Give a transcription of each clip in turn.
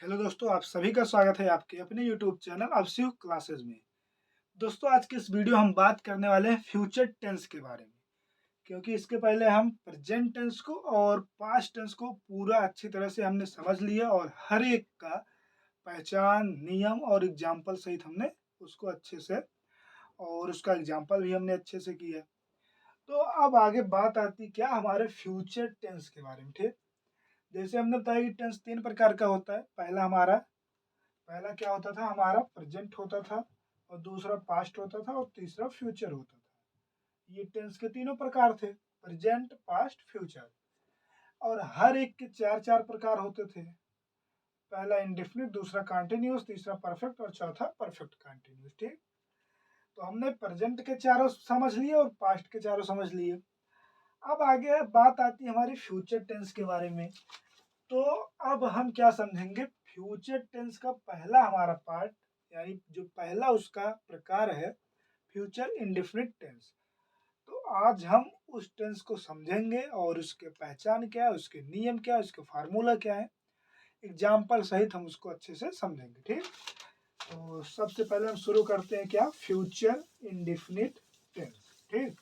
Hello दोस्तों, आप सभी का स्वागत है आपके अपने यूट्यूब चैनल अवसिव क्लासेस में। दोस्तों, आज की इस वीडियो हम बात करने वाले हैं फ्यूचर टेंस के बारे में, क्योंकि इसके पहले हम प्रेजेंट टेंस को और पास्ट टेंस को पूरा अच्छी तरह से हमने समझ लिया और हर एक का पहचान, नियम और एग्जाम्पल सहित हमने उसको अच्छे से और उसका एग्जाम्पल भी हमने अच्छे से किया। तो अब आगे बात आती क्या हमारे फ्यूचर टेंस के बारे में, ठीक। जैसे हमने बताया कि टेंस 3 प्रकार का होता है। पहला क्या होता था हमारा प्रेजेंट होता था, और दूसरा पास्ट होता था, और तीसरा फ्यूचर होता था। ये टेंस के तीनों प्रकार थे, प्रेजेंट, पास्ट, फ्यूचर। और हर एक के चार चार प्रकार होते थे। पहला इंडेफिनिट, दूसरा कंटिन्यूअस, तीसरा परफेक्ट और चौथा परफेक्ट कंटिन्यूअस, ठीक। तो हमने प्रेजेंट के चारों समझ लिए और पास्ट के चारों समझ लिए। अब आगे बात आती है हमारी फ्यूचर टेंस के बारे में। तो अब हम क्या समझेंगे, फ्यूचर टेंस का पहला हमारा पार्ट, यानी जो पहला उसका प्रकार है फ्यूचर इंडेफिनिट टेंस। तो आज हम उस टेंस को समझेंगे और उसके पहचान क्या है, उसके नियम क्या है, उसके फार्मूला क्या है, एग्जाम्पल सहित हम उसको अच्छे से समझेंगे, ठीक। तो सबसे पहले हम शुरू करते हैं क्या, फ्यूचर इंडेफिनिट टेंस, ठीक।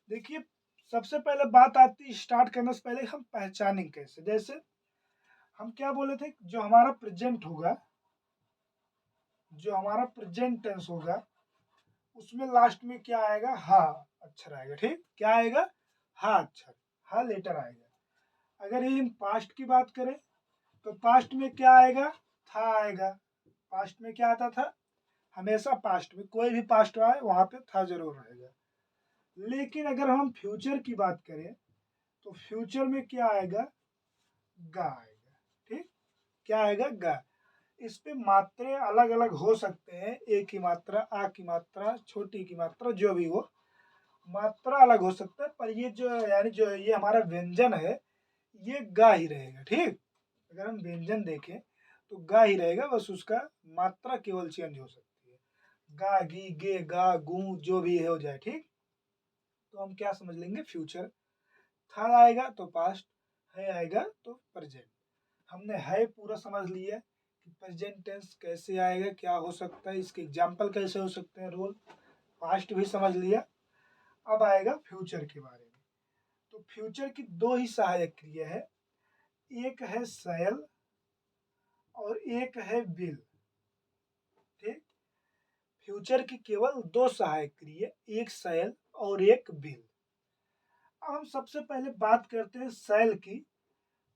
देखिए, सबसे पहले बात आती है स्टार्ट करने से पहले हम पहचानेंगे कैसे। जैसे हम क्या बोले थे, जो हमारा प्रेजेंट टेंस होगा उसमें लास्ट में क्या आएगा, हा अक्षर आएगा, ठीक। क्या आएगा, हा अक्षर, हा लेटर आएगा। अगर ये हम पास्ट की बात करें तो पास्ट में क्या आएगा, था आएगा। पास्ट में क्या आता था, हमेशा पास्ट में कोई भी पास्ट आए वहां पे था जरूर रहेगा। लेकिन अगर हम फ्यूचर की बात करें तो फ्यूचर में क्या आएगा, गा आएगा, ठीक। क्या आएगा, गा। इस पे मात्रे अलग अलग हो सकते हैं, ए की मात्रा, आ की मात्रा, छोटी की मात्रा, जो भी हो मात्रा अलग हो सकता है, पर ये जो यानी जो ये हमारा व्यंजन है ये गा ही रहेगा, ठीक। अगर हम व्यंजन देखें तो गा ही रहेगा, बस उसका मात्रा केवल चेंज हो सकती है। गा, गी, गे, गा, गू, जो भी है हो जाए, ठीक। तो हम क्या समझ लेंगे, फ्यूचर। था आएगा तो पास्ट, है आएगा तो प्रेजेंट। हमने है पूरा समझ लिया कि प्रेजेंट टेंस कैसे आएगा, क्या हो सकता है, इसके एग्जाम्पल कैसे हो सकते हैं, रोल। पास्ट भी समझ लिया। अब आएगा फ्यूचर के बारे में। तो फ्यूचर की दो ही सहायक क्रिया है, एक है शैल और एक है विल, ठीक। फ्यूचर की केवल दो सहायक क्रिया, एक शैल और एक विल। अब हम सबसे पहले बात करते हैं शैल की।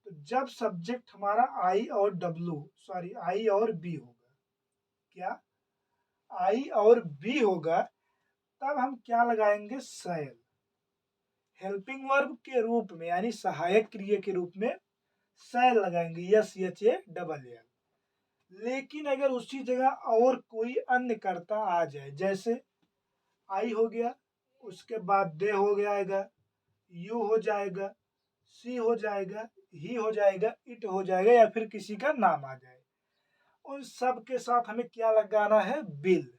तो जब सब्जेक्ट हमारा आई और बी होगा, क्या, आई और बी होगा, तब हम क्या लगाएंगे, शैल। हेल्पिंग वर्ब के रूप में यानी सहायक क्रिया के रूप में शैल लगाएंगे, SHALL। लेकिन अगर उसी जगह और कोई अन्य कर्ता आ जाए, जैसे आई हो गया, उसके बाद दे हो जाएगा, यू हो जाएगा, सी हो जाएगा, ही हो जाएगा, इट हो जाएगा, या फिर किसी का नाम आ जाए, उन सब के साथ हमें क्या लगाना है, बिल।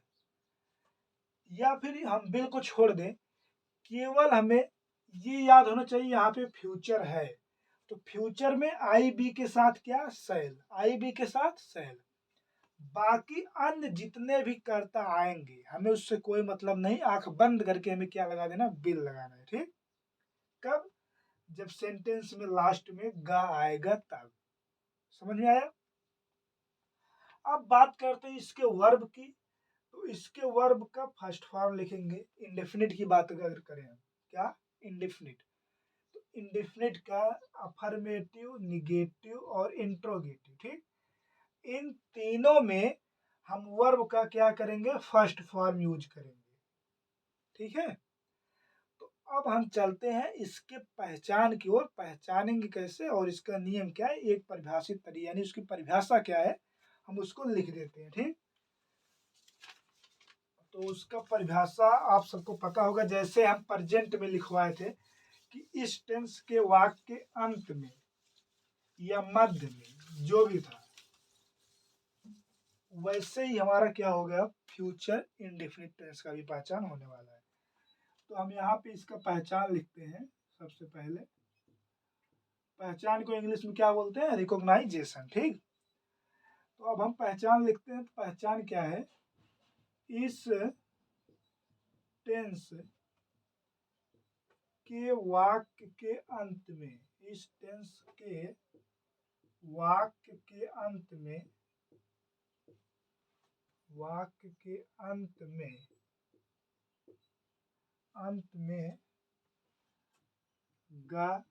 या फिर हम बिल को छोड़ दें, केवल हमें ये याद होना चाहिए यहाँ पे फ्यूचर है, तो फ्यूचर में आई बी के साथ क्या, शैल, आई बी के साथ शैल। बाकी अन्य जितने भी कर्ता आएंगे हमें उससे कोई मतलब नहीं, आंख बंद करके हमें क्या लगा देना, बिल लगाना है, ठीक। कब, जब सेंटेंस में लास्ट में गा आएगा तब। समझ में आया। अब बात करते हैं इसके वर्ब की। तो इसके वर्ब का फर्स्ट फॉर्म लिखेंगे, इंडेफिनिट की बात अगर करें हम, क्या, इंडेफिनिट। तो इंडेफिनिट का अफर्मेटिव, निगेटिव और इंट्रोगेटिव, ठीक। इन तीनों में हम वर्ब का क्या करेंगे, फर्स्ट फॉर्म यूज करेंगे, ठीक है। तो अब हम चलते हैं इसके पहचान की ओर, पहचानेंगे कैसे और इसका नियम क्या है, एक परिभाषित तरीके यानी उसकी परिभाषा क्या है, हम उसको लिख देते हैं, ठीक। तो उसका परिभाषा आप सबको पता होगा, जैसे हम प्रेजेंट में लिखवाए थे कि इस टेंस के वाक्य के अंत में या मध्य में जो भी था, वैसे ही हमारा क्या हो गया, फ्यूचर इंडेफिनिट टेंस का भी पहचान होने वाला है। तो हम यहाँ पे इसका पहचान लिखते हैं। सबसे पहले पहचान को इंग्लिश में क्या बोलते हैं? रिकॉग्नाइजेशन। ठीक, तो अब हम पहचान लिखते हैं। तो पहचान क्या है? इस टेंस के वाक्य के अंत में, इस टेंस के वाक्य के अंत में, वाक्य के अंत में गा,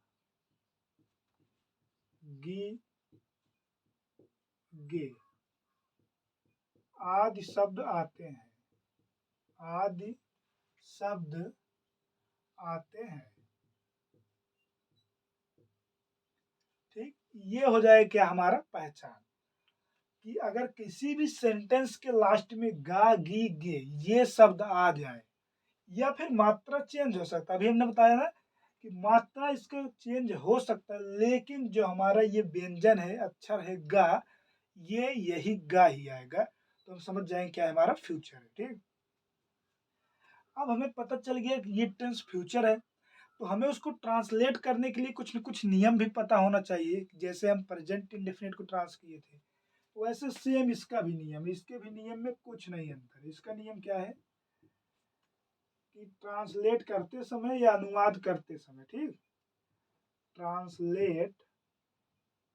गी, गे आदि शब्द आते हैं, आदि शब्द आते हैं। ठीक, ये हो जाए क्या हमारा पहचान, कि अगर किसी भी सेंटेंस के लास्ट में गा, गी, गे ये शब्द आ जाए, या फिर मात्रा चेंज हो सकता है। अभी हमने बताया ना कि मात्रा इसका चेंज हो सकता है, लेकिन जो हमारा ये व्यंजन है, अक्षर है गा, ये यही गा ही आएगा। तो हम समझ जाएंगे क्या है हमारा फ्यूचर है। ठीक, अब हमें पता चल गया कि ये टेंस फ्यूचर है, तो हमें उसको ट्रांसलेट करने के लिए कुछ न कुछ नियम भी पता होना चाहिए। जैसे हम प्रेजेंट इंडेफिनिट को ट्रांस किए थे, वैसे सेम इसका भी नियम, इसके भी नियम में कुछ नहीं अंतर। इसका नियम क्या है कि ट्रांसलेट करते समय या अनुवाद करते समय, ठीक, ट्रांसलेट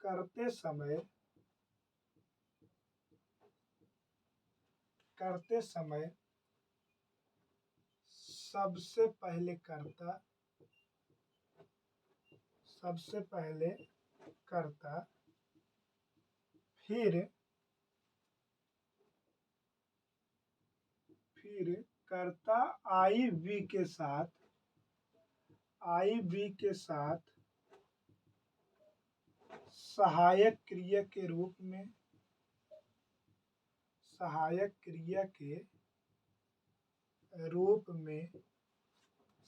करते समय, सबसे पहले कर्ता, फिर कर्ता आई वी के साथ, सहायक क्रिया के रूप में,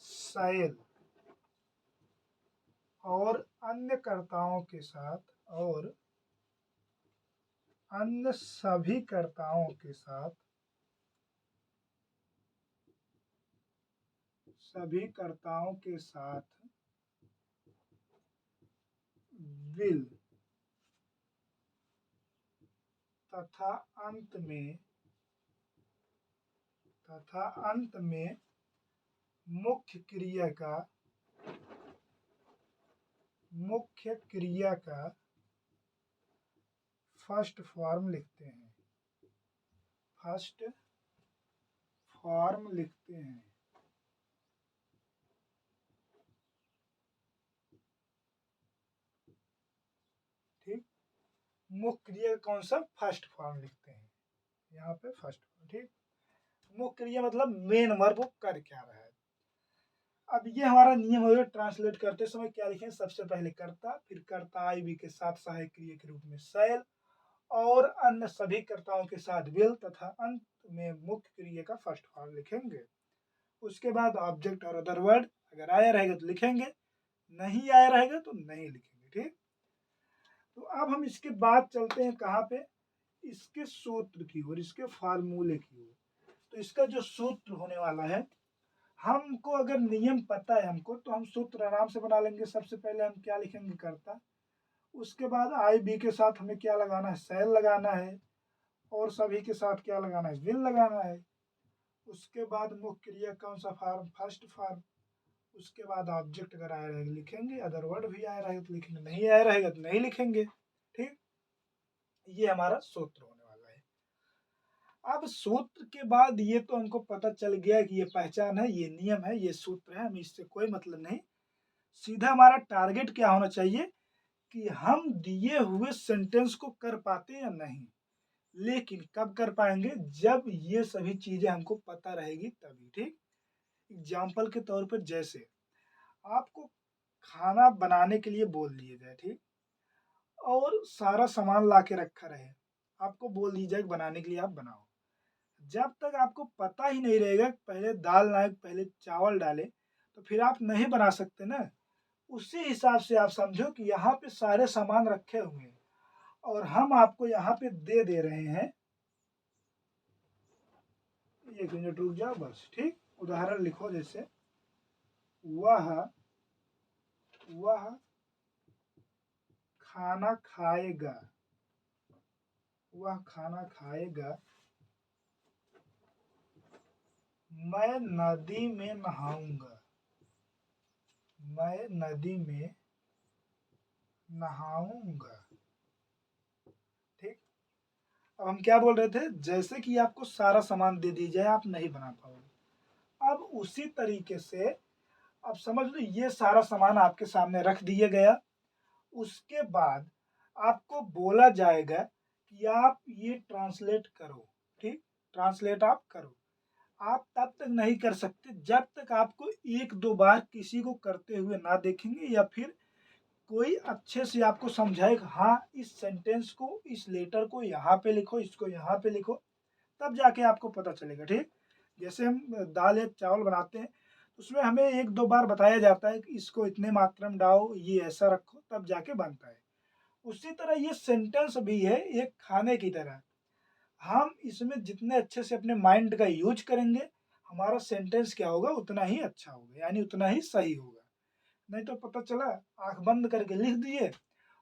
शैल और अन्य कर्ताओं के साथ, और अन्य सभी कर्ताओं के साथ, विल, तथा अंत में मुख्य क्रिया का फर्स्ट फॉर्म लिखते हैं, ठीक, मुख्य क्रिया का कौन सा फर्स्ट फॉर्म लिखते हैं, यहाँ पे फर्स्ट फॉर्म। ठीक, मुख्य क्रिया मतलब मेन वर्ब वो कर क्या रहा है। अब ये हमारा नियम हो गया, ट्रांसलेट करते समय क्या लिखें? सबसे पहले कर्ता, फिर कर्ता आई वी के साथ सहायक क्रिया के रूप में शैल और अन्य सभी कर्ताओं के साथ विल, तथा अंत में मुख्य क्रिया का फर्स्ट फॉर्म लिखेंगे। उसके बाद ऑब्जेक्ट और अदर वर्ड, अगर आया रहेगा तो लिखेंगे, नहीं आया रहेगा तो नहीं लिखेंगे। ठीक, तो अब हम इसके बाद चलते हैं कहाँ पे? इसके सूत्र की ओर, इसके फार्मूले की ओर। तो इसका जो सूत्र होने वाला है, हमको अगर नियम पता है हमको, तो हम सूत्र आराम से बना लेंगे। सबसे पहले हम क्या लिखेंगे? कर्ता। उसके बाद आई बी के साथ हमें क्या लगाना है? शैल लगाना है, और सभी के साथ क्या लगाना है? विल लगाना है। उसके बाद मुख्य क्रिया कौन सा फॉर्म? First form. उसके बाद ऑब्जेक्ट अगर आया रहेगा लिखेंगे, अदर वर्ड भी आया रहेगा तो लिखेंगे, नहीं आया रहेगा तो नहीं लिखेंगे। ठीक, ये हमारा सूत्र होने वाला है। अब सूत्र के बाद ये तो हमको पता चल गया कि ये पहचान है, ये नियम है, ये सूत्र है, हमें इससे कोई मतलब नहीं। सीधा हमारा टारगेट क्या होना चाहिए कि हम दिए हुए सेंटेंस को कर पाते या नहीं। लेकिन कब कर पाएंगे? जब ये सभी चीजें हमको पता रहेगी तभी। ठीक, एग्जाम्पल के तौर पर जैसे आपको खाना बनाने के लिए बोल दिया जाए, ठीक, और सारा सामान ला के रखा रहे, आपको बोल दी जाए बनाने के लिए आप बनाओ। जब तक आपको पता ही नहीं रहेगा पहले दाल ना पहले चावल डाले, तो फिर आप नहीं बना सकते ना। उसी हिसाब से आप समझो कि यहाँ पे सारे सामान रखे हुए हैं और हम आपको यहाँ पे दे रहे हैं। एक मिनट रुक जाओ बस। ठीक, उदाहरण लिखो, जैसे वह खाना खाएगा, वह खाना खाएगा, मैं नदी में नहाऊंगा, मैं नदी में नहाऊंगा। ठीक, अब हम क्या बोल रहे थे, जैसे कि आपको सारा सामान दे दी जाए आप नहीं बना पाओगे। अब उसी तरीके से अब समझ लो ये सारा सामान आपके सामने रख दिया गया, उसके बाद आपको बोला जाएगा कि आप ये ट्रांसलेट करो। ठीक, ट्रांसलेट आप करो। आप तब तक नहीं कर सकते जब तक आपको एक दो बार किसी को करते हुए ना देखेंगे या फिर कोई अच्छे से आपको समझाएगा, हाँ इस सेंटेंस को, इस लेटर को यहाँ पे लिखो, इसको यहाँ पे लिखो, तब जाके आपको पता चलेगा। ठीक, जैसे हम दाल या चावल बनाते हैं उसमें हमें एक दो बार बताया जाता है कि इसको इतने मात्रा में डालो, ये ऐसा रखो, तब जाके बनता है। उसी तरह ये सेंटेंस भी है एक खाने की तरह। हम इसमें जितने अच्छे से अपने माइंड का यूज करेंगे हमारा सेंटेंस क्या होगा, उतना ही अच्छा होगा, यानी उतना ही सही होगा। नहीं तो पता चला आंख बंद करके लिख दिए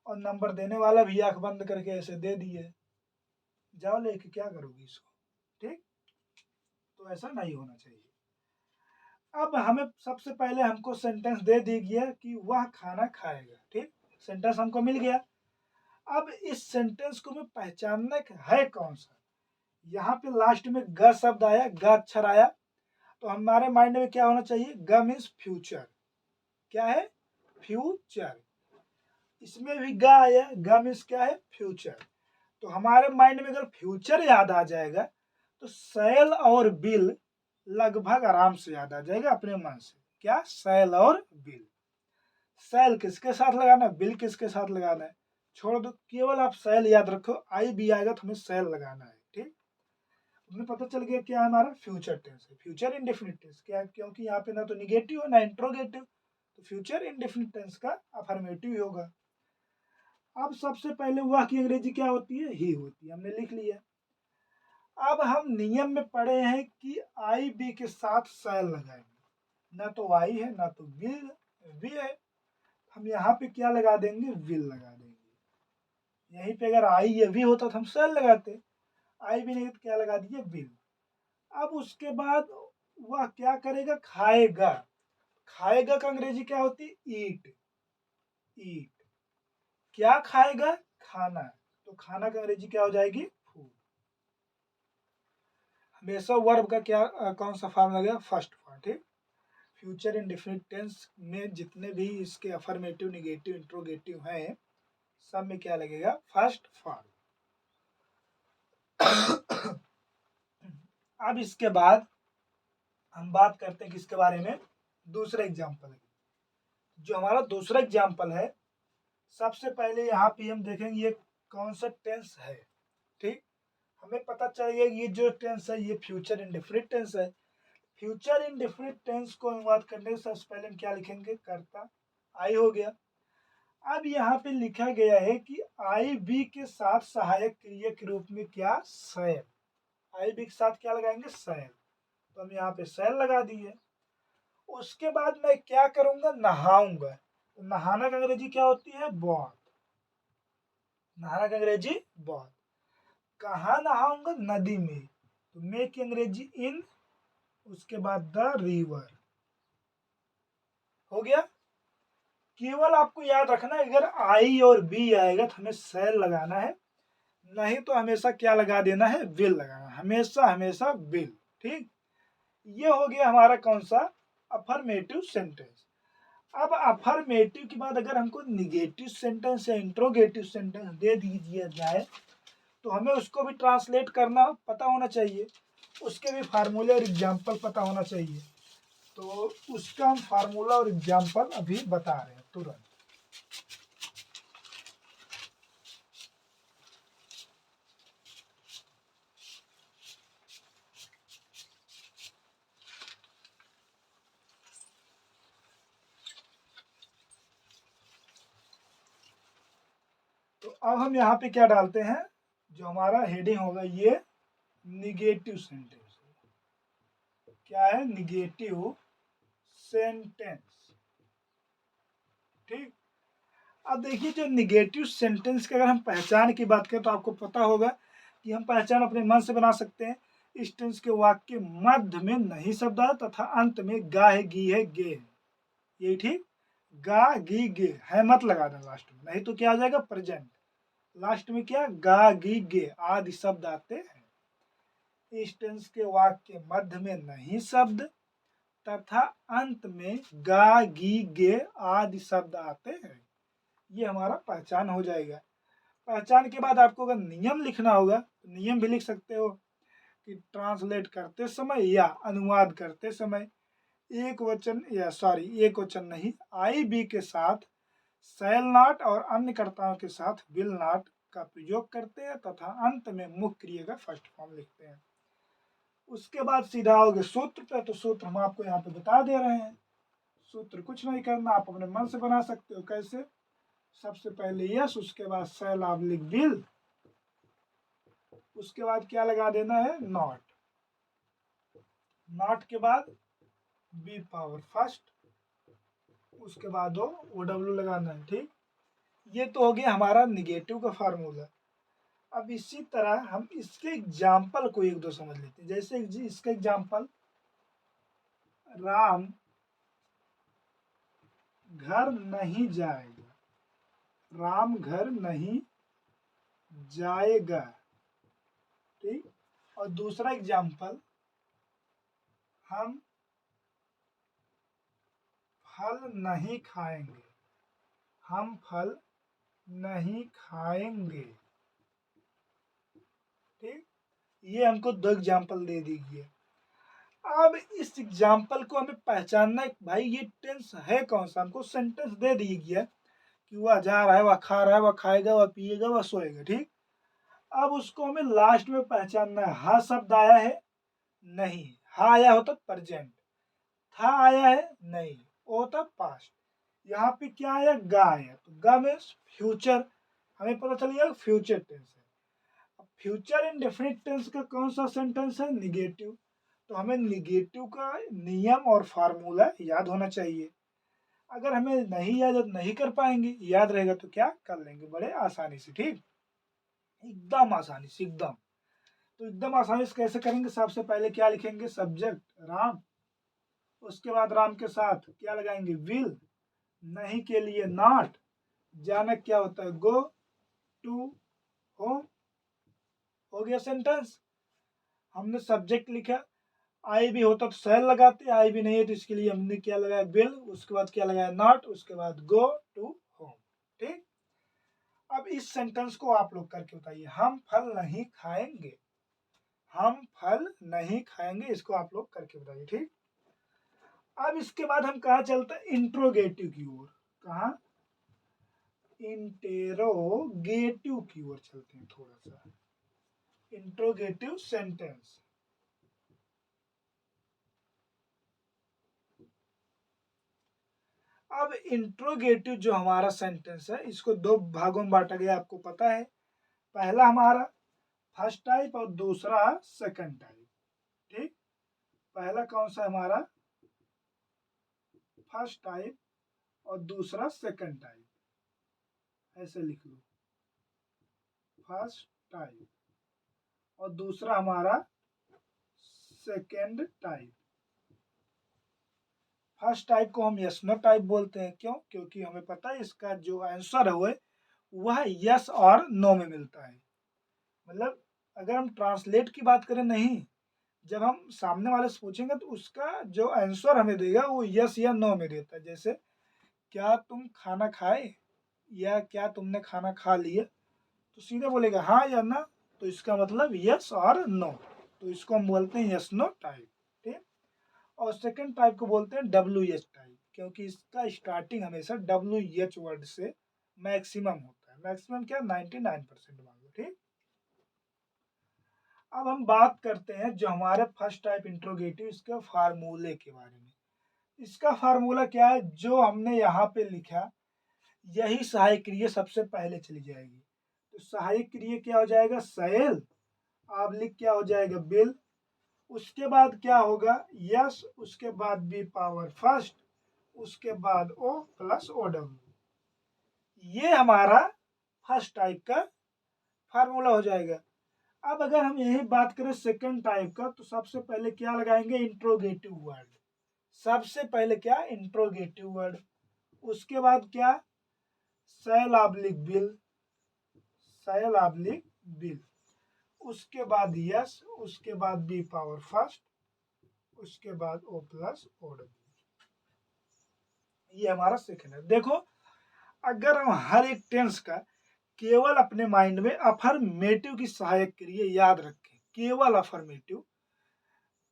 और नंबर देने वाला भी आंख बंद करके ऐसे दे दिए, जाओ लेके क्या करोगी इसको। ठीक, तो ऐसा नहीं होना चाहिए। अब हमें सबसे पहले हमको सेंटेंस दे दी गया कि वह खाना खाएगा। ठीक, सेंटेंस हमको मिल गया। अब इस सेंटेंस को मैं पहचानना है कौन सा, यहाँ पे लास्ट में ग शब्द आया, ग अक्षर आया, तो हमारे माइंड में क्या होना चाहिए, ग मीन्स फ्यूचर। क्या है, फ्यूचर। इसमें भी ग आया, ग मीन्स क्या है, फ्यूचर। तो हमारे माइंड में अगर फ्यूचर याद आ जाएगा तो सैल और बिल लगभग आराम से याद आ जाएगा अपने मन से। क्या, सैल और बिल। सैल किसके साथ लगाना है, बिल किसके साथ लगाना है, छोड़ दो, केवल आप सैल याद रखो, आई भी आएगा तो हमें सैल लगाना है। ठीक, हमें पता चल गया क्या हमारा फ्यूचर टेंस है, फ्यूचर इंडेफिनिट टेंस। क्या, क्योंकि यहाँ पे ना तो निगेटिव है ना इंट्रोगेटिव, तो फ्यूचर इंडेफिनिट टेंस का अफर्मेटिव होगा। अब सबसे पहले वह की अंग्रेजी क्या होती है, ही होती है, हमने लिख लिया। अब हम नियम में पढ़े हैं कि आई बी के साथ सैल लगाएंगे, ना तो आई है ना तो विल भी है, हम यहाँ पे क्या लगा देंगे, विल लगा देंगे। यहीं पे अगर आई या वी होता तो हम सैल लगाते, आई भी नहीं तो क्या लगा दिए, विल। अब उसके बाद वह क्या करेगा, खाएगा। खाएगा का अंग्रेजी क्या होती है, ईट। ईट, क्या खाएगा, खाना, तो खाना का अंग्रेजी क्या हो जाएगी, फूड। हमेशा वर्ब का क्या कौन सा फॉर्म लगेगा, फर्स्ट फॉर्म। ठीक, फ्यूचर इंडेफिनिट टेंस में जितने भी इसके अफर्मेटिव, निगेटिव, इंट्रोगेटिव हैं सब में क्या लगेगा, फर्स्ट फॉर्म। अब इसके बाद हम बात करते हैं किसके बारे में, दूसरे एग्जाम्पल की। जो हमारा दूसरा एग्जाम्पल है, सबसे पहले यहाँ पे हम देखेंगे ये कौन सा टेंस है। ठीक, हमें पता चलिए ये जो टेंस है ये फ्यूचर इंडेफिनिट टेंस है। फ्यूचर इंडेफिनिट टेंस को अनुवाद करने से सबसे पहले हम क्या लिखेंगे, कर्ता, आई हो गया। अब यहाँ पे लिखा गया है कि आई बी के साथ सहायक क्रिया के रूप में क्या, सैल। आई बी के साथ क्या लगाएंगे, सैल, तो हम यहाँ पे सैल लगा दिए। उसके बाद मैं क्या करूंगा, नहाऊंगा। तो नहाना का अंग्रेजी क्या होती है, बॉथ। नहाना का अंग्रेजी बॉथ। कहाँ नहाऊंगा, नदी में, तो मे की अंग्रेजी इन, उसके बाद द रिवर। हो गया। केवल आपको याद रखना है अगर आई और बी आएगा तो हमें सैल लगाना है, नहीं तो हमेशा क्या लगा देना है, विल लगाना, हमेशा हमेशा विल। ठीक, ये हो गया हमारा कौन सा, अफर्मेटिव सेंटेंस। अब अफर्मेटिव के बाद अगर हमको निगेटिव सेंटेंस या इंट्रोगेटिव सेंटेंस दे दिया जाए तो हमें उसको भी ट्रांसलेट करना पता होना चाहिए, उसके भी फार्मूले और एग्जाम्पल पता होना चाहिए। तो उसका हम फार्मूला और एग्जाम्पल अभी बता रहे हैं तुरंत। तो अब हम यहाँ पे क्या डालते हैं, जो हमारा हेडिंग होगा ये निगेटिव सेंटेंस। क्या है, निगेटिव सेंटेंस। ठीक, अब देखिए जो निगेटिव सेंटेंस की अगर हम पहचान की बात करें तो आपको पता होगा कि हम पहचान अपने मन से बना सकते हैं। इस टेंस के वाक्य मध्य में नहीं शब्द है तथा अंत में गा है, गी है, गे है। यही ठीक, गा गी गे है मत लगा देना लास्ट में, नहीं तो क्या आ जाएगा प्रेजेंट। लास्ट में क्या गा गी गे आदि शब्द आते हैं। इस टेंस के वाक्य मध्य में नहीं शब्द तथा अंत में गा गी गे आदि शब्द आते हैं। ये हमारा पहचान हो जाएगा। पहचान के बाद आपको अगर नियम लिखना होगा तो नियम भी लिख सकते हो कि ट्रांसलेट करते समय या अनुवाद करते समय एक वचन नहीं आई बी के साथ शैल नॉट और अन्य कर्ताओं के साथ विल नॉट का प्रयोग करते हैं तथा अंत में मुख्य क्रिया का फर्स्ट फॉर्म लिखते हैं। उसके बाद सीधा आओगे सूत्र पे, तो सूत्र हम आपको यहाँ पे बता दे रहे हैं। सूत्र कुछ नहीं करना, आप अपने मन से बना सकते हो। कैसे? सबसे पहले यस, उसके बाद शैल ऑब्लिक विल, उसके बाद क्या लगा देना है नॉट, नॉट के बाद बी पावर फर्स्ट, उसके बाद ओ डब्ल्यू लगाना है। ठीक, ये तो हो गया हमारा निगेटिव का फार्मूला। अब इसी तरह हम इसके एग्जाम्पल को एक दो समझ लेते हैं। जैसे इसका एग्जाम्पल, राम घर नहीं जाएगा, राम घर नहीं जाएगा। ठीक, और दूसरा एग्जाम्पल, हम फल नहीं खाएंगे, हम फल नहीं खाएंगे। ठीक, ये हमको दो एग्जाम्पल दे दीजिए। अब इस एग्जाम्पल को हमें पहचानना है, भाई ये टेंस है कौन सा। हमको सेंटेंस दे दीजिए कि वह जा रहा है, वह खा रहा है, वह खाएगा, वह पिएगा, वह सोएगा। ठीक, अब उसको हमें लास्ट में पहचानना है। हा शब्द आया है नहीं, हा आया होता प्रेजेंट, था आया है नहीं, वो होता पास्ट। यहाँ पे क्या आया गा आया, तो गा मीन्स फ्यूचर, हमें पता चल गया फ्यूचर टेंस है। अब फ्यूचर इंडेफिनिट टेंस का कौन सा सेंटेंस है निगेटिव, तो हमें निगेटिव का नियम और फार्मूला याद होना चाहिए। अगर हमें नहीं याद नहीं कर पाएंगे, याद रहेगा तो क्या कर लेंगे बड़े आसानी से। ठीक, एकदम आसानी से, एकदम। तो एकदम आसानी से कैसे करेंगे, सबसे पहले क्या लिखेंगे सब्जेक्ट राम, उसके बाद राम के साथ क्या लगाएंगे विल, नहीं के लिए नॉट, जाना क्या होता है गो, टू होम, हो गया सेंटेंस। हमने सब्जेक्ट लिखा, आई भी होता तो शैल लगाते, आई भी नहीं है तो इसके लिए हमने क्या लगाया विल, उसके बाद क्या लगाया नॉट, उसके बाद गो टू होम। ठीक, अब इस सेंटेंस को आप लोग करके बताइए, हम फल नहीं खाएंगे, हम फल नहीं खाएंगे, इसको आप लोग करके बताइए। ठीक, अब इसके बाद हम कहा चलते हैं इंट्रोगेटिव की ओर। कहा इंटेरोगेटिव की ओर चलते हैं थोड़ा सा। इंट्रोगेटिव सेंटेंस, अब इंट्रोगेटिव जो हमारा सेंटेंस है इसको दो भागों में बांटा गया, आपको पता है। पहला हमारा फर्स्ट टाइप और दूसरा सेकंड टाइप। ठीक, पहला कौन सा हमारा फर्स्ट टाइप और दूसरा सेकंड टाइप, ऐसे लिख लो, फर्स्ट टाइप और दूसरा हमारा सेकंड टाइप। फर्स्ट टाइप को हम यस नो टाइप बोलते हैं, क्यों? क्योंकि हमें पता है इसका जो आंसर है वह यस और नो में मिलता है। मतलब अगर हम ट्रांसलेट की बात करें, नहीं, जब हम सामने वाले से पूछेंगे तो उसका जो आंसर हमें देगा वो यस या नो में देता है। जैसे क्या तुम खाना खाए, या क्या तुमने खाना खा लिया, तो सीधे बोलेगा हाँ या ना, तो इसका मतलब यस और नो, तो इसको हम बोलते हैं यस नो टाइप। ठीक, और सेकंड टाइप को बोलते हैं डब्ल्यू एच टाइप, क्योंकि इसका स्टार्टिंग हमेशा डब्ल्यू एच वर्ड से मैक्सिमम होता है। मैक्सिमम क्या 99% मान लो। ठीक, अब हम बात करते हैं जो हमारे फर्स्ट टाइप इंट्रोगेटिव इसके फार्मूले के बारे में। इसका फार्मूला क्या है, जो हमने यहाँ पे लिखा यही सहायक क्रिया सबसे पहले चली जाएगी। तो सहायक क्रिया क्या हो जाएगा शैल, ऑब्लिक क्या हो जाएगा विल, उसके बाद क्या होगा यस, उसके बाद बी पावर फर्स्ट, उसके बाद ओ प्लस ओ डब्ल्यू। ये हमारा फर्स्ट टाइप का फार्मूला हो जाएगा। अब अगर हम यही बात करें सेकंड टाइप का, तो सबसे पहले क्या लगाएंगे, इंट्रोगेटिव वर्ड। सबसे पहले क्या, इंट्रोगेटिव वर्ड। उसके बाद क्या, shall oblique will, shall oblique will. उसके बाद यस, उसके बाद बी पावर फर्स्ट, उसके बाद ओ प्लस ओ डब्ल्यू। ये हमारा सेकंड है। देखो, अगर हम हर एक टेंस का केवल अपने माइंड में अफर्मेटिव की सहायक क्रिया याद रखें, केवल अफर्मेटिव,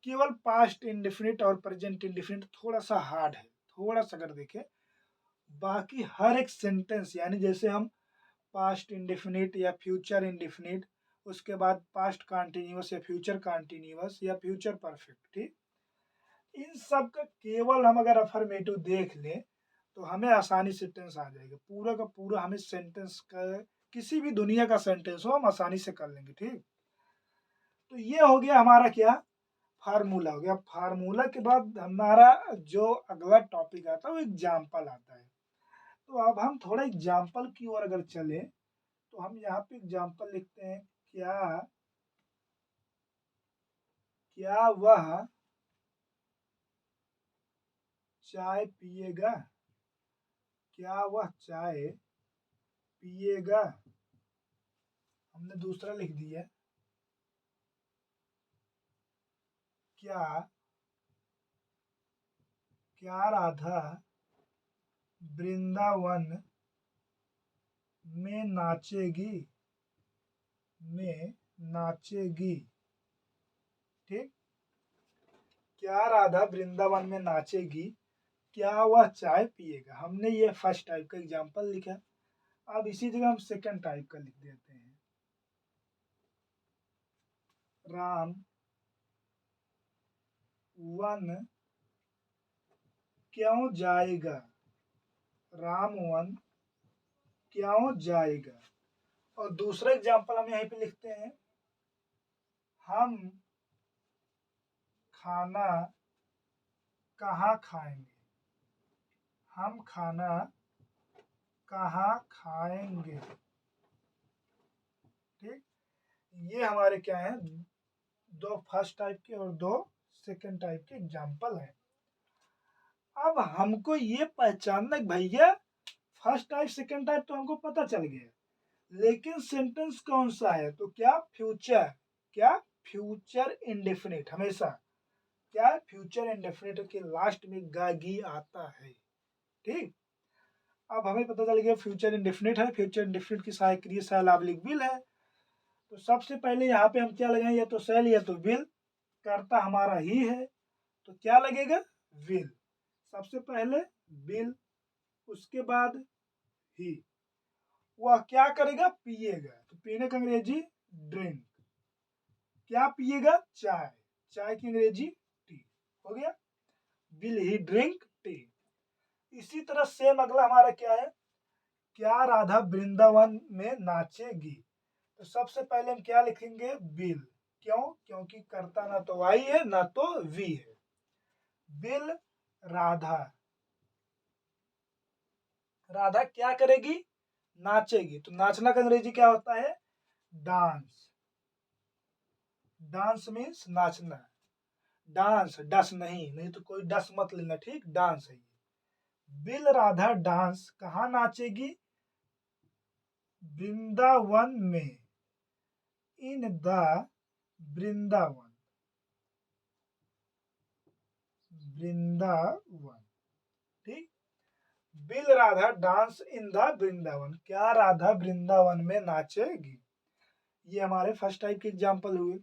केवल पास्ट इंडेफिनिट और प्रेजेंट इंडेफिनिट थोड़ा सा हार्ड है, थोड़ा सा अगर देखें। बाकी हर एक सेंटेंस, यानी जैसे हम पास्ट इंडेफिनिट या फ्यूचर इंडेफिनिट, उसके बाद पास्ट कॉन्टिन्यूअस या फ्यूचर कॉन्टिन्यूअस या फ्यूचर परफेक्ट, ठीक, इन सब का केवल हम अगर अफर्मेटिव देख लें तो हमें आसानी से टेंस आ जाएगा। पूरा का पूरा हमें सेंटेंस का, किसी भी दुनिया का सेंटेंस हो, हम आसानी से कर लेंगे, ठीक। तो ये हो गया हमारा क्या, फार्मूला हो गया। फार्मूला के बाद हमारा जो अगला टॉपिक आता है वो एग्जाम्पल आता है। तो अब हम थोड़ा एग्जाम्पल की ओर अगर चले, तो हम यहाँ पे एग्जाम्पल लिखते हैं, क्या क्या वह चाय पिएगा, क्या वह चाय पिएगा। हमने दूसरा लिख दिया, क्या क्या राधा वृंदावन में नाचेगी, में नाचेगी, ठीक। क्या राधा वृंदावन में नाचेगी, क्या वह चाय पिएगा। हमने ये फर्स्ट टाइप का एग्जाम्पल लिखा। अब इसी जगह हम सेकंड टाइप का लिख देते हैं, राम वन क्यों जाएगा, राम वन क्यों जाएगा। और दूसरा एग्जाम्पल हम यहीं पे लिखते हैं, हम खाना कहाँ खाएंगे, हम खाना कहाँ खाएंगे, ठीक। ये हमारे क्या है, दो फर्स्ट टाइप के और दो सेकंड टाइप के एग्जाम्पल हैं। अब हमको ये पहचानना है भैया, फर्स्ट टाइप सेकंड टाइप तो हमको पता चल गया, लेकिन सेंटेंस कौन सा है, तो क्या फ्यूचर, क्या फ्यूचर इंडेफिनिट, हमेशा क्या फ्यूचर इंडेफिनिट के लास्ट में गागी आता है, ठीक। अब हमें पता चल गया फ्यूचर इंडेफिनिट है, फ्यूचर इंडेफिनिट की सहायक क्रिया सेल ऑब्लिक विल है। तो सबसे पहले यहाँ पे हम क्या लगाएं, या तो सेल या तो विल, कर्ता हमारा ही है, तो क्या लगेगा, विल। सबसे पहले विल, उसके बाद ही। वह क्या करेगा, पिएगा, तो पीने का अंग्रेजी ड्रिंक। क्या पिएगा, चाय, चाय की अंग्रेजी टी, हो गया, विल ही ड्रिंक टी। इसी तरह सेम अगला हमारा क्या है, क्या राधा वृंदावन में नाचेगी। तो सबसे पहले हम क्या लिखेंगे, विल। क्यों, क्योंकि कर्ता ना तो आई है ना तो वी है। विल राधा, राधा क्या करेगी, नाचेगी। तो नाचना का अंग्रेजी क्या होता है, डांस। डांस मीन्स नाचना, डांस, डस नहीं, नहीं तो कोई डस मत लेना, ठीक, डांस है। विल राधा डांस कहाँ नाचेगी, वृंदावन में, इन द वृंदावन, वृंदावन, ठीक। Will Radha dance in the Vrindavan, क्या राधा वृंदावन में नाचेगी। ये हमारे फर्स्ट टाइप के एग्जाम्पल हुए।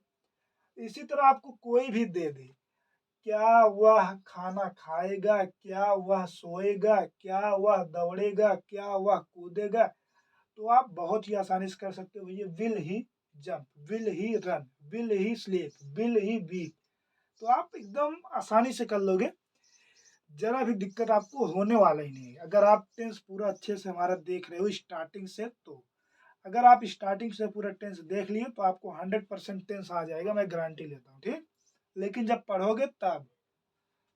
इसी तरह आपको कोई भी दे दे, क्या वह खाना खाएगा, क्या वह सोएगा, क्या वह दौड़ेगा, क्या वह कूदेगा, तो आप बहुत ही आसानी से कर सकते हो। ये will he jump, will he run, will he sleep, will he beat, तो आप एकदम आसानी से कर लोगे। जरा भी दिक्कत आपको होने वाला ही नहीं, अगर आप टेंस पूरा अच्छे से हमारा देख रहे हो स्टार्टिंग से। तो अगर आप स्टार्टिंग से पूरा टेंस देख लिए तो आपको 100% टेंस आ जाएगा, मैं गारंटी लेता हूँ, ठीक। लेकिन जब पढ़ोगे तब,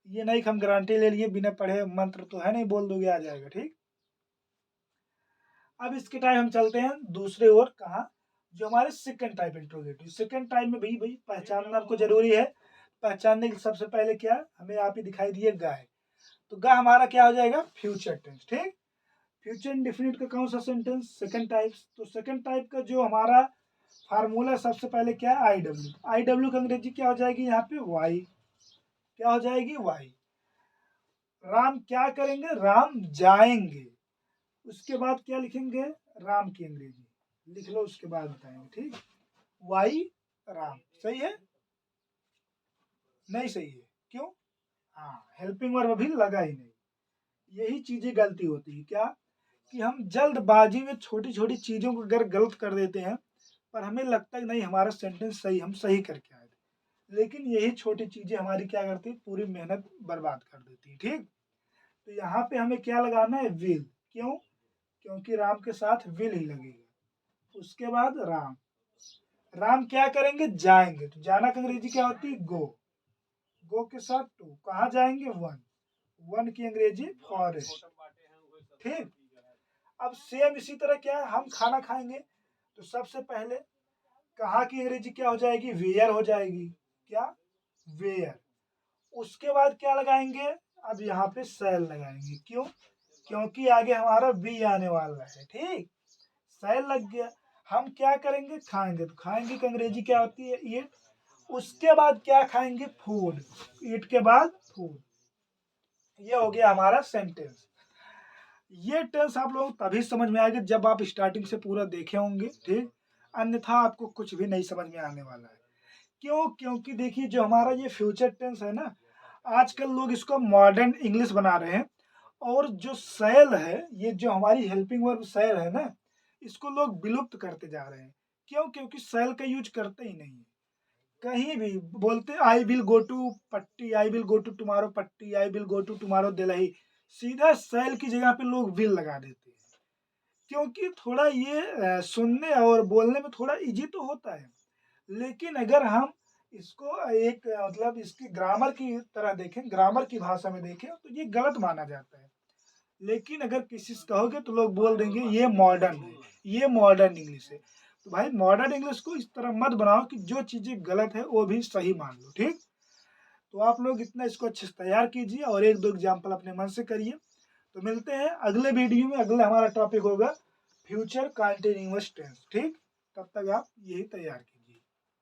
ये नहीं कि हम गारंटी ले लिए बिना पढ़े, मंत्र तो है नहीं, बोल दोगे आ जाएगा, ठीक। अब इसके टाइप हम चलते हैं दूसरे ओर, कहाँ, जो हमारे second type interrogative. Second type में भाई पहचानना आपको जरूरी है। पहचानने के सबसे पहले क्या हमें यहाँ पे दिखाई दिए गाय, तो गा हमारा क्या हो जाएगा, फ्यूचर टेंस। ठीक, फ्यूचर इंडेफिनिट का कौन सा सेंटेंस, सेकंड टाइप। तो सेकंड टाइप का जो हमारा फार्मूला सबसे पहले क्या है, आई डब्ल्यू। आई डब्ल्यू का अंग्रेजी क्या हो जाएगी यहाँ पे, वाई। क्या हो जाएगी, वाई। राम क्या करेंगे, राम जाएंगे। उसके बाद क्या लिखेंगे, राम की अंग्रेजी लिख लो, उसके बाद बताएंगे। ठीक, वाई राम, सही है, नहीं सही है, क्यों, हाँ हेल्पिंग वर्ब अभी लगा ही नहीं। यही चीजें गलती होती है क्या, कि हम जल्दबाजी में छोटी छोटी चीजों को अगर गलत कर देते हैं, पर हमें लगता है नहीं हमारा सेंटेंस सही, हम सही करके आए थे, लेकिन यही छोटी चीजें हमारी क्या करती है, पूरी मेहनत बर्बाद कर देती है। ठीक, तो यहाँ पे हमें क्या लगाना है, विल। क्यों, क्योंकि राम के साथ विल ही लगेगा। उसके बाद राम, राम क्या करेंगे, जाएंगे। तो जाना का अंग्रेजी क्या होती है, गो। गो के साथ टू, कहाँ जाएंगे, वन। वन की अंग्रेजी फॉरेस्ट। ठीक, अब सेम इसी तरह क्या है, हम खाना खाएंगे, तो सबसे पहले कहाँ की अंग्रेजी क्या हो जाएगी, वेयर हो जाएगी। क्या, वेयर। उसके बाद क्या लगाएंगे, अब यहाँ पे सेल लगाएंगे। क्यों, क्योंकि आगे हमारा बी आने वाला है। ठीक, सेल लग गया। हम क्या करेंगे, खाएंगे। तो खाएंगे की अंग्रेजी क्या होती है, ईट। उसके बाद क्या खाएंगे, फूड। ईट के बाद फूड। ये हो गया हमारा सेंटेंस। ये टेंस आप लोग तभी समझ में आएगा जब आप स्टार्टिंग से पूरा देखे होंगे। ठीक, अन्यथा आपको कुछ भी नहीं समझ में आने वाला है। क्यों, क्योंकि देखिए जो हमारा ये फ्यूचर टेंस है ना, आजकल लोग इसको मॉडर्न इंग्लिश बना रहे हैं। और जो सेल है, ये जो हमारी हेल्पिंग वर्ब सेल है ना, इसको लोग विलुप्त करते जा रहे हैं। क्यों, क्योंकि सेल का यूज करते ही नहीं है। कहीं भी बोलते आई will go to Patti, I will go to tomorrow Patti, I will go to tomorrow Delhi, सीधा सेल की जगह पे लोग विल लगा देते हैं। क्योंकि थोड़ा ये सुनने और बोलने में थोड़ा इजी तो होता है, लेकिन अगर हम इसको एक मतलब इसकी ग्रामर की तरह देखें, ग्रामर की भाषा में देखें, तो ये गलत माना जाता है। लेकिन अगर किसी से कहोगे तो लोग बोल देंगे ये मॉडर्न है, ये मॉडर्न इंग्लिश है। तो भाई मॉडर्न इंग्लिश को इस तरह मत बनाओ कि जो चीजें गलत है वो भी सही मान लो। ठीक, तो आप लोग इतना इसको अच्छे से तैयार कीजिए और एक दो एग्जाम्पल अपने मन से करिए। तो मिलते हैं अगले वीडियो में। अगला हमारा टॉपिक होगा फ्यूचर कंटिन्यूअस टेंस। ठीक, तब तक आप यही तैयार कीजिए।